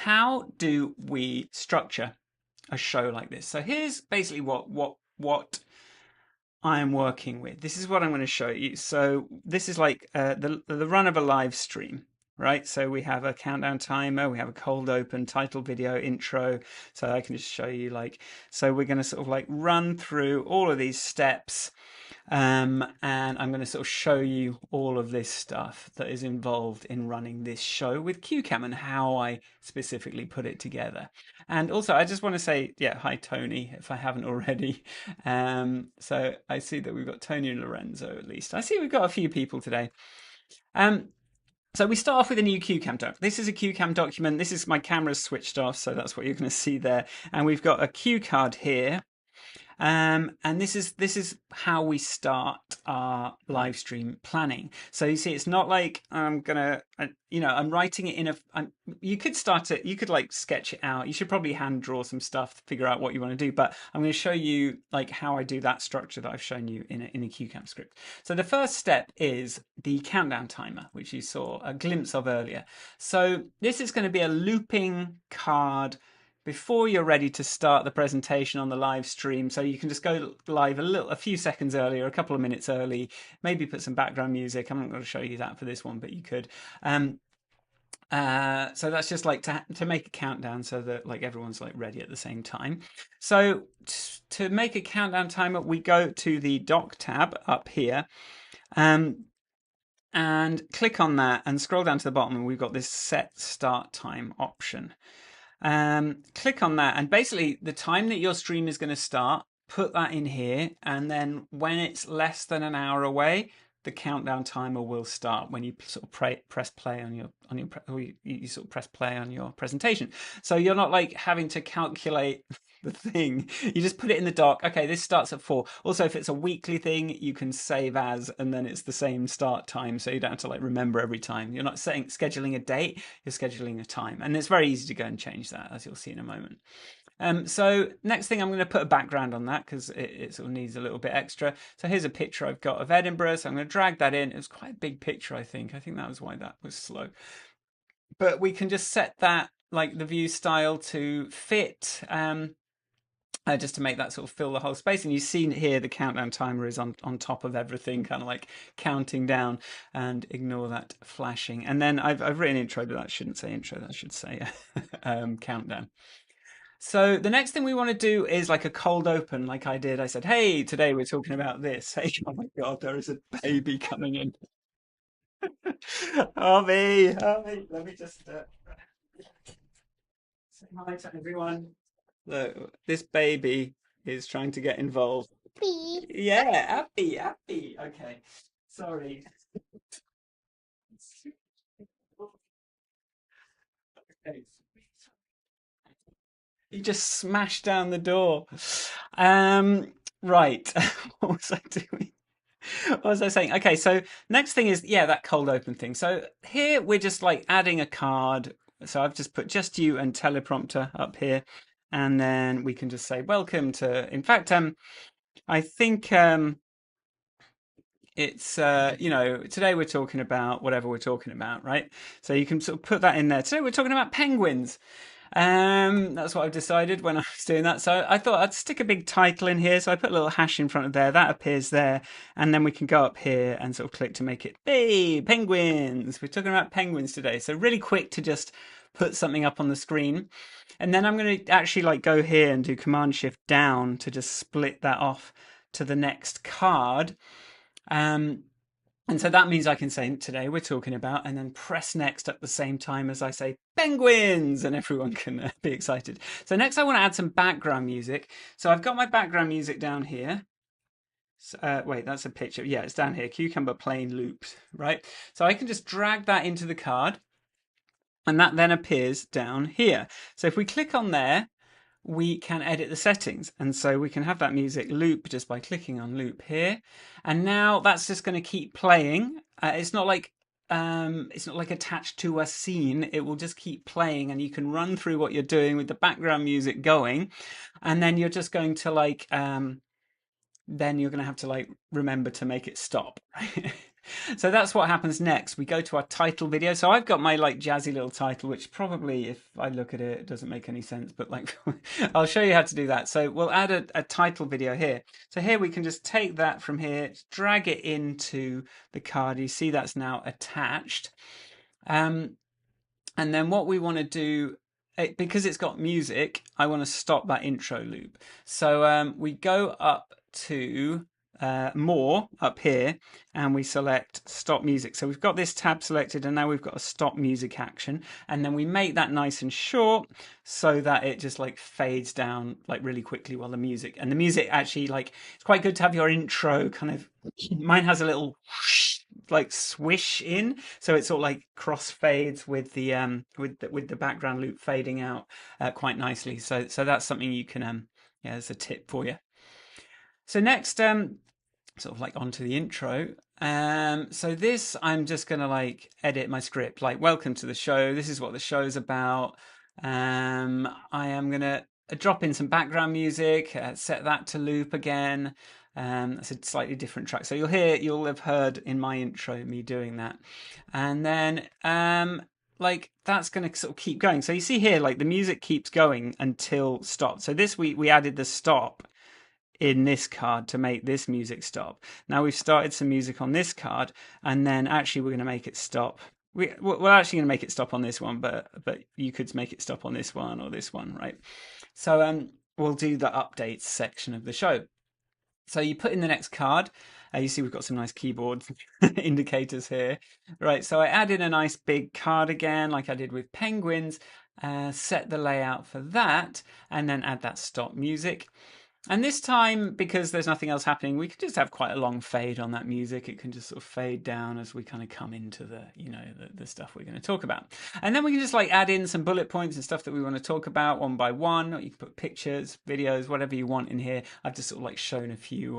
how do we structure a show like this? So here's basically what I'm working with. This is what I'm going to show you. So this is like the run of a live stream, right? So we have a countdown timer, we have a cold open, title video, intro. So I can just show you so we're going to sort of like run through all of these steps. And I'm going to sort of show you all of this stuff that is involved in running this show with CueCam and how I specifically put it together. And also, I just want to say, yeah, hi Tony, if I haven't already. So I see that we've got Tony and Lorenzo at least. I see we've got a few people today. Um, so we start off with a new CueCam doc. This is a CueCam document. This is my camera's switched off, so that's what you're going to see there. And we've got a cue card here. And this is how we start our live stream planning. So you see, it's not like I'm writing it in you could start it, you could like sketch it out. You should probably hand draw some stuff to figure out what you want to do. But I'm going to show you like how I do that structure that I've shown you in a CueCam script. So the first step is the countdown timer, which you saw a glimpse of earlier. So this is going to be a looping card before you're ready to start the presentation on the live stream. So you can just go live a few seconds earlier, a couple of minutes early, maybe put some background music. I'm not going to show you that for this one, but you could. So that's just like to make a countdown so that like everyone's like ready at the same time. So to make a countdown timer, we go to the doc tab up here. And click on that and scroll down to the bottom, and we've got this set start time option. Click on that, and basically the time that your stream is going to start, put that in here, and then when it's less than an hour away, the countdown timer will start when you sort of press play on you sort of press play on your presentation. So you're not like having to calculate the thing. You just put it in the doc. Okay, this starts at 4. Also, if it's a weekly thing, you can save as, and then it's the same start time, so you don't have to like remember every time. You're not scheduling a date, you're scheduling a time, and it's very easy to go and change that, as you'll see in a moment. So next thing, I'm going to put a background on that because it sort of needs a little bit extra. So here's a picture I've got of Edinburgh. So I'm going to drag that in. It was quite a big picture, I think. I think that was why that was slow. But we can just set that, like the view style, to fit, just to make that sort of fill the whole space. And you see here the countdown timer is on top of everything, kind of like counting down, and ignore that flashing. And then I've written intro, but that shouldn't say intro. That should say countdown. So the next thing we want to do is like a cold open, like I did. I said, hey, today we're talking about this. Hey, oh my God, there is a baby coming in. Harvey, let me just say hi to everyone. Look, this baby is trying to get involved. Happy. Yeah, happy. Okay, sorry. Okay. He just smashed down the door. Right. What was I doing? What was I saying? Okay, so next thing is, yeah, that cold open thing. So here we're just like adding a card. So I've just put just you and teleprompter up here. And then we can just say welcome to, in fact, I think it's today we're talking about whatever we're talking about, right? So you can sort of put that in there. Today we're talking about penguins. That's what I've decided when I was doing that. So I thought I'd stick a big title in here. So I put a little hash in front of there. That appears there. And then we can go up here and sort of click to make it, hey, penguins. We're talking about penguins today. So really quick to just put something up on the screen. And then I'm going to actually like go here and do Command Shift down to just split that off to the next card. And so that means I can say today we're talking about, and then press next at the same time as I say penguins, and everyone can be excited. So next I want to add some background music. So I've got my background music down here. So, wait, that's a picture. Yeah, it's down here. Cucumber playing loops, right? So I can just drag that into the card, and that then appears down here. So if we click on there, we can edit the settings, and so we can have that music loop just by clicking on loop here, and now that's just going to keep playing. It's not like attached to a scene. It will just keep playing, and you can run through what you're doing with the background music going, and then you're just going to like then you're going to have to like remember to make it stop, right? So that's what happens next. We go to our title video. So I've got my like jazzy little title, which probably, if I look at it, it doesn't make any sense. But like, I'll show you how to do that. So we'll add a title video here. So here we can just take that from here, drag it into the card. You see that's now attached. And then what we want to do, because it's got music, I want to stop that intro loop. So we go up to more up here and we select stop music. So we've got this tab selected and now we've got a stop music action, and then we make that nice and short so that it just like fades down like really quickly while the music, and the music actually, like, it's quite good to have your intro kind of, mine has a little whoosh, like swish in, so it sort of like cross fades with the background loop fading out quite nicely. So that's something you can yeah, as a tip for you. So next, sort of like onto the intro. So this, I'm just gonna like edit my script, like welcome to the show. This is what the show's about. I am gonna drop in some background music, set that to loop again. That's a slightly different track. So you'll have heard in my intro me doing that, and then like that's going to sort of keep going. So you see here, like the music keeps going until stop. So this we added the stop in this card to make this music stop. Now we've started some music on this card, and then actually we're going to make it stop. We're actually going to make it stop on this one, but you could make it stop on this one or this one, right? So we'll do the updates section of the show. So you put in the next card. You see we've got some nice keyboard indicators here. Right, so I add in a nice big card again, like I did with penguins, set the layout for that, and then add that stop music. And this time, because there's nothing else happening, we could just have quite a long fade on that music. It can just sort of fade down as we kind of come into the, you know, the stuff we're going to talk about. And then we can just like add in some bullet points and stuff that we want to talk about one by one. Or you can put pictures, videos, whatever you want in here. I've just sort of like shown a few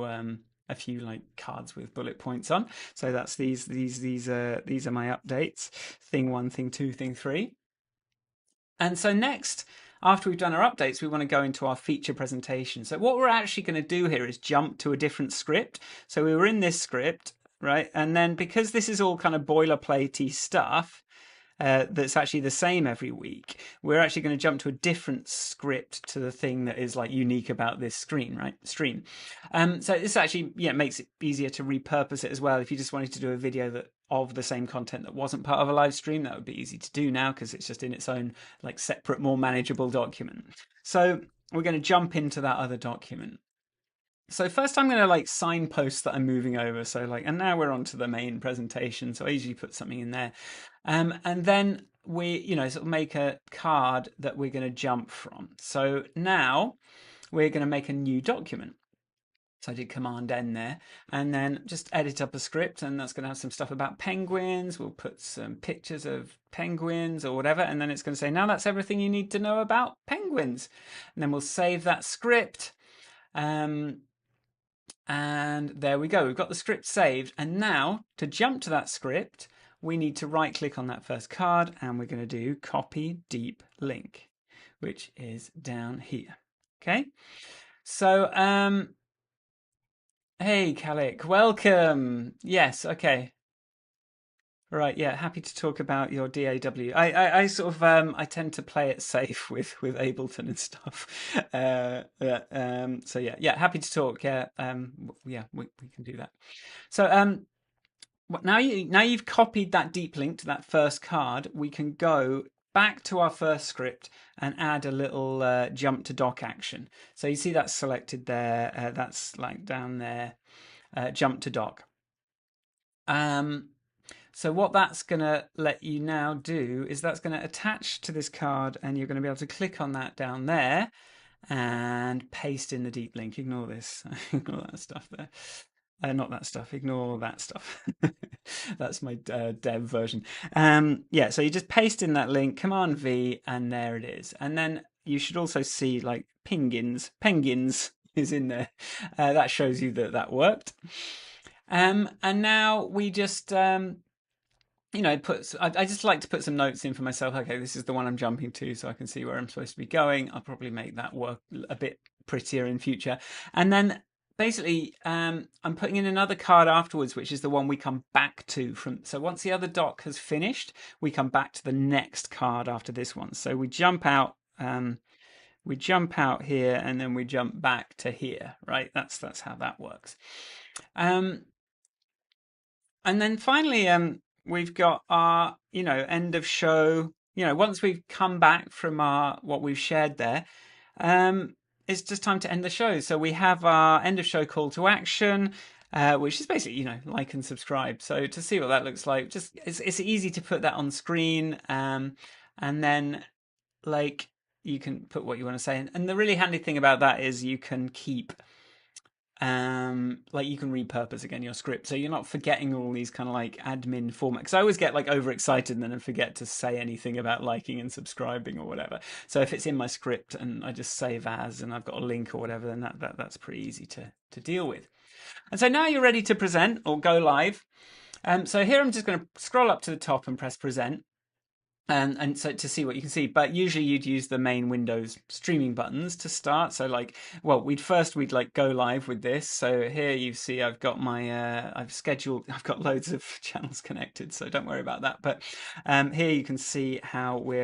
like cards with bullet points on. So that's these are my updates. Thing 1, thing 2, thing 3. And so next, after we've done our updates, we want to go into our feature presentation. So what we're actually going to do here is jump to a different script. So we were in this script, right? And then because this is all kind of boilerplatey stuff, that's actually the same every week, we're actually going to jump to a different script to the thing that is like unique about this stream. So this actually, yeah, makes it easier to repurpose it as well. If you just wanted to do a video of the same content that wasn't part of a live stream, that would be easy to do now because it's just in its own like separate, more manageable document. So we're going to jump into that other document. So first I'm going to like signpost that I'm moving over. So like, and now we're on to the main presentation. So I usually put something in there. And then we, you know, sort of make a card that we're going to jump from. So now we're going to make a new document. So I did Command N there, and then just edit up a script, and that's going to have some stuff about penguins. We'll put some pictures of penguins or whatever, and then it's going to say, now that's everything you need to know about penguins. And then we'll save that script. And there we go. We've got the script saved. And now to jump to that script, we need to right click on that first card, and we're going to do copy deep link, which is down here. Okay. So, hey, Kalik, welcome. Yes. Okay. Right, yeah, happy to talk about your DAW. I sort of I tend to play it safe with Ableton and stuff. So yeah, happy to talk. Yeah, yeah, we can do that. So now you've copied that deep link to that first card, we can go back to our first script and add a little jump to dock action. So you see that's selected there. That's like down there. Jump to dock. So what that's going to let you now do is that's going to attach to this card, and you're going to be able to click on that down there and paste in the deep link. Ignore this. Ignore that stuff there. Not that stuff. Ignore that stuff. That's my dev version. Yeah, so you just paste in that link, Command V, and there it is. And then you should also see like penguins is in there. That shows you that worked. And now we just you know, I just like to put some notes in for myself. Okay, this is the one I'm jumping to, so I can see where I'm supposed to be going. I'll probably make that work a bit prettier in future. And then basically, I'm putting in another card afterwards, which is the one we come back to from. So once the other doc has finished, we come back to the next card after this one. So we jump out. We jump out here and then we jump back to here, right? That's how that works. And then finally, we've got our, end of show. Once we've come back from our what we've shared there, it's just time to end the show. So we have our end of show call to action, which is basically, like and subscribe. So to see what that looks like, just it's easy to put that on screen, and then like you can put what you want to say. And the really handy thing about that is you can keep. Like you can repurpose again your script, so you're not forgetting all these kind of like admin formats. Because I always get like overexcited and then I forget to say anything about liking and subscribing or whatever. So if it's in my script and I just save as and I've got a link or whatever, then that's pretty easy to deal with. And so now you're ready to present or go live. So here I'm just going to scroll up to the top and press present. And so to see what you can see, but usually you'd use the main Windows streaming buttons to start. So like, well, we'd like go live with this. So here you see I've got my I've got loads of channels connected, so don't worry about that. But here you can see how we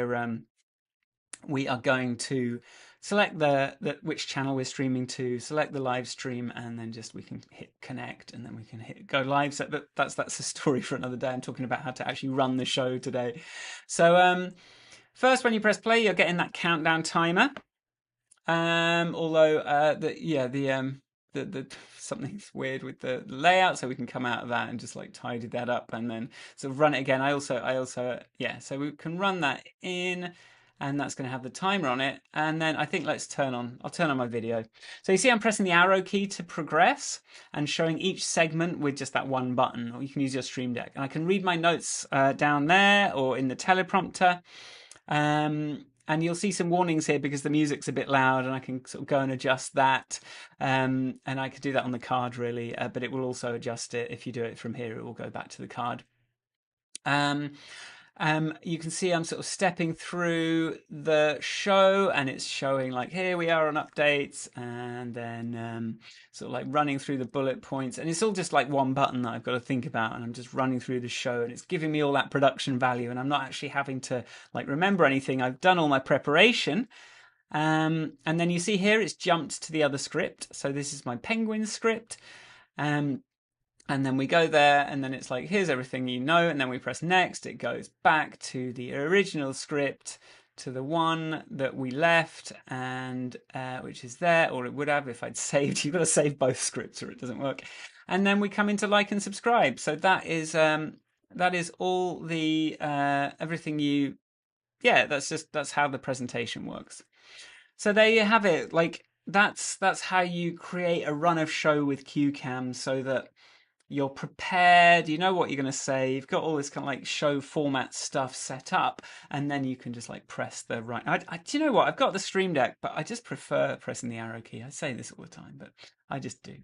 are going to select the which channel we're streaming to, select the live stream, and then we can hit connect, and then we can hit go live. So that's a story for another day. I'm talking about how to actually run the show today. So first, when you press play, you're getting that countdown timer. Although the something's weird with the layout, so we can come out of that and just like tidy that up and then sort of run it again. I also so we can run that in. And that's going to have the timer on it. And then I think I'll turn on my video. So you see I'm pressing the arrow key to progress and showing each segment with just that one button, or you can use your Stream Deck. And I can read my notes down there or in the teleprompter. And you'll see some warnings here because the music's a bit loud and I can sort of go and adjust that. And I could do that on the card really, but it will also adjust it. If you do it from here, it will go back to the card. You can see I'm sort of stepping through the show and it's showing like here we are on updates, and then sort of like running through the bullet points, and it's all just like one button that I've got to think about, and I'm just running through the show and it's giving me all that production value, and I'm not actually having to like remember anything. I've done all my preparation. And then you see here it's jumped to the other script. So this is my Penguin script. And then we go there and then it's like, here's everything you know. And then we press next. It goes back to the original script, to the one that we left, and which is there, or it would have if I'd saved. You've got to save both scripts or it doesn't work. And then we come into like and subscribe. So that is all the everything that's how the presentation works. So there you have it. Like that's how you create a run of show with CueCam, so that you're prepared, you know what you're going to say, you've got all this kind of like show format stuff set up, and then you can just like press the right. Do you know what? I've got the Stream Deck, but I just prefer pressing the arrow key. I say this all the time, but I just do.